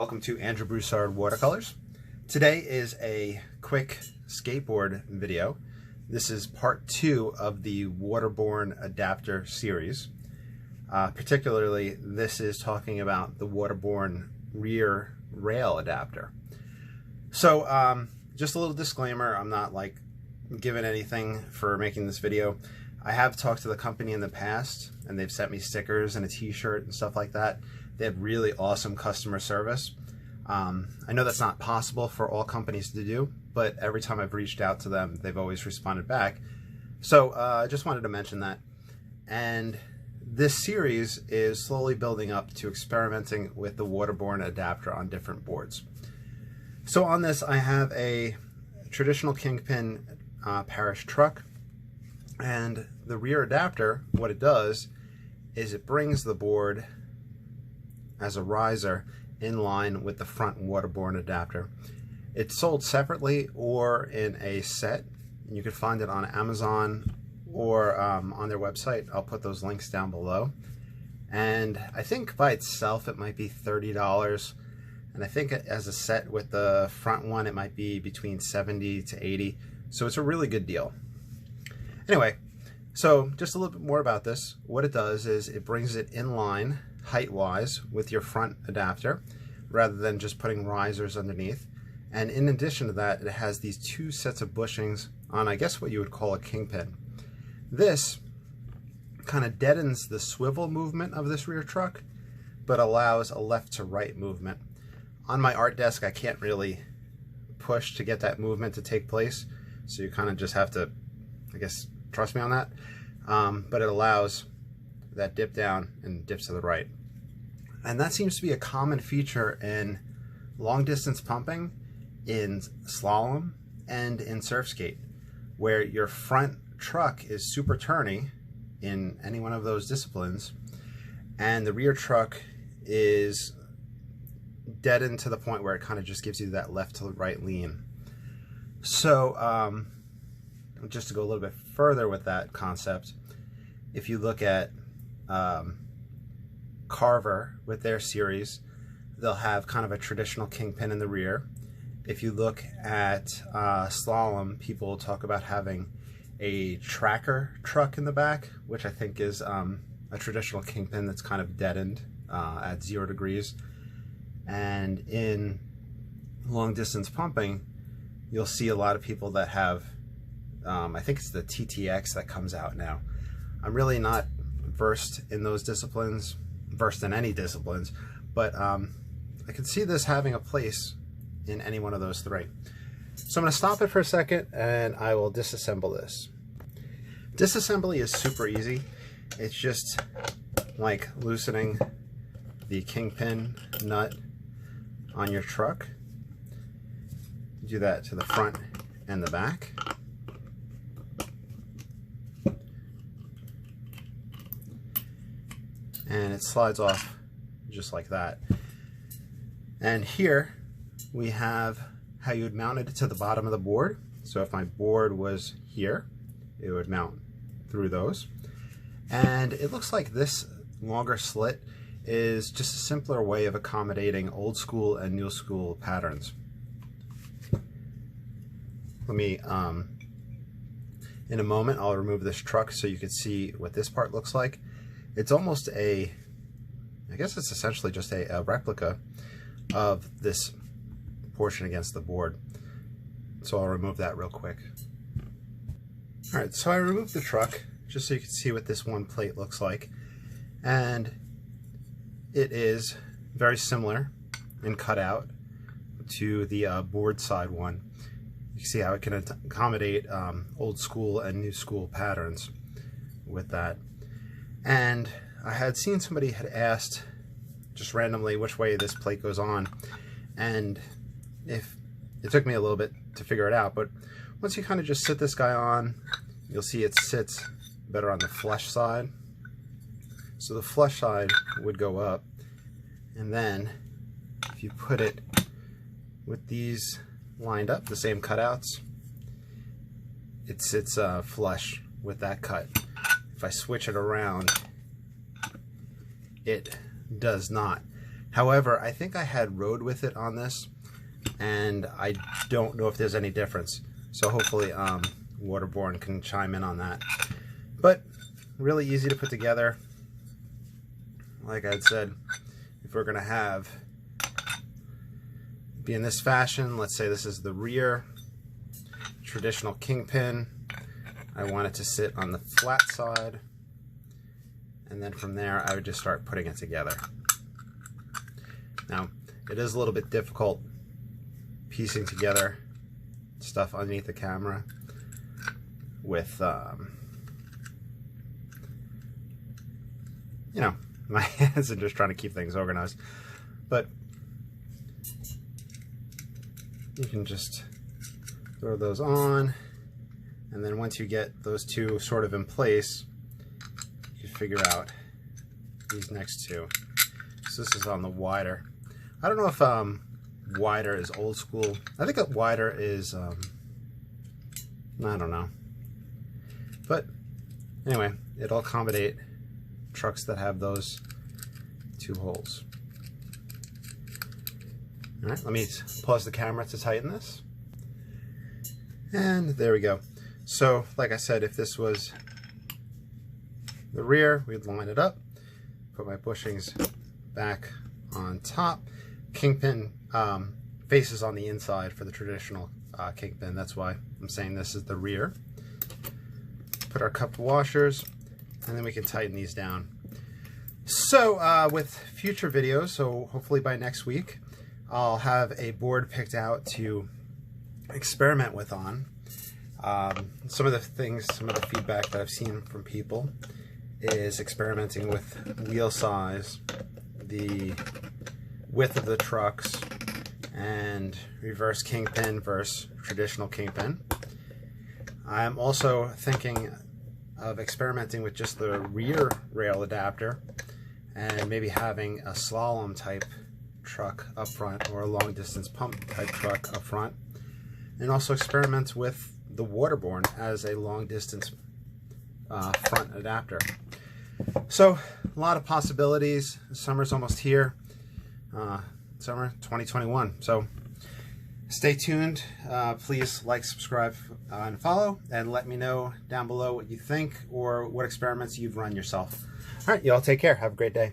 Welcome to Andrew Broussard Watercolors. Today is a quick skateboard video. This is part 2 of the Waterborne Adapter series. Particularly, this is talking about the Waterborne rear rail adapter. So, just a little disclaimer, I'm not like given anything for making this video. I have talked to the company in the past, and they've sent me stickers and a t-shirt and stuff like that. They have really awesome customer service. I know that's not possible for all companies to do, but every time I've reached out to them, they've always responded back. So I just wanted to mention that. And this series is slowly building up to experimenting with the Waterborne adapter on different boards. So on this, I have a traditional kingpin parish truck, and the rear adapter, what it does is it brings the board as a riser in line with the front Waterborne adapter. It's sold separately or in a set. You can find it on Amazon or on their website. I'll put those links down below. And I think by itself it might be $30. And I think as a set with the front one it might be between $70 to $80. So it's a really good deal. Anyway, so just a little bit more about this. What it does is it brings it in line height-wise with your front adapter rather than just putting risers underneath. And in addition to that, it has these 2 sets of bushings on, I guess, what you would call a kingpin. This kind of deadens the swivel movement of this rear truck, but allows a left to right movement. On my art desk, I can't really push to get that movement to take place, so you kind of just have to, I guess, trust me on that. But it allows that dip down and dips to the right. And that seems to be a common feature in long distance pumping, in slalom, and in surf skate, where your front truck is super turny in any one of those disciplines, and the rear truck is deadened to the point where it kind of just gives you that left to the right lean. So just to go a little bit further with that concept, if you look at Carver with their series, they'll have kind of a traditional kingpin in the rear. If you look at slalom, people talk about having a tracker truck in the back, which I think is a traditional kingpin that's kind of deadened at 0 degrees. And in long distance pumping, you'll see a lot of people that have, I think it's the TTX that comes out now. I'm really not versed in those disciplines, versed in any disciplines, but I can see this having a place in any one of those 3. So I'm going to stop it for a second and I will disassemble this. Disassembly is super easy. It's just like loosening the kingpin nut on your truck. Do that to the front and the back. And it slides off just like that. And here we have how you would mount it to the bottom of the board. So if my board was here, it would mount through those. And it looks like this longer slit is just a simpler way of accommodating old school and new school patterns. Let me, in a moment, I'll remove this truck so you can see what this part looks like. It's almost a, I guess it's essentially just a replica of this portion against the board. So I'll remove that real quick. All right, so I removed the truck just so you can see what this one plate looks like. And it is very similar in cutout to the board side one. You can see how it can accommodate old school and new school patterns with that. And I had seen somebody had asked just randomly which way this plate goes on, and if it took me a little bit to figure it out, but once you kind of just sit this guy on, you'll see it sits better on the flush side. So the flush side would go up, and then if you put it with these lined up, the same cutouts, it sits flush with that cut. If I switch it around, it does not. However, I think I had rode with it on this, and I don't know if there's any difference. So hopefully Waterborne can chime in on that. But really easy to put together. Like I had said, if we're going to be in this fashion, let's say this is the rear, traditional kingpin. I want it to sit on the flat side, and then from there I would just start putting it together. Now, it is a little bit difficult piecing together stuff underneath the camera with, you know, my hands and just trying to keep things organized. But you can just throw those on, and then once you get those two sort of in place, you figure out these next two. So this is on the wider. I don't know if wider is old school. I think that wider is, I don't know. But anyway, it'll accommodate trucks that have those two holes. All right, let me pause the camera to tighten this. And there we go. So, like I said, if this was the rear, we'd line it up, put my bushings back on top. Kingpin faces on the inside for the traditional kingpin. That's why I'm saying this is the rear. Put our cup washers, and then we can tighten these down. So with future videos, so hopefully by next week, I'll have a board picked out to experiment with on. Some of the feedback that I've seen from people is experimenting with wheel size, the width of the trucks, and reverse kingpin versus traditional kingpin. I'm also thinking of experimenting with just the rear rail adapter and maybe having a slalom type truck up front or a long distance pump type truck up front, and also experiment with the Waterborne as a long distance front adapter. So a lot of possibilities. Summer's almost here. Summer 2021. So stay tuned. Please like, subscribe, and follow, and let me know down below what you think or what experiments you've run yourself. All right, y'all take care. Have a great day.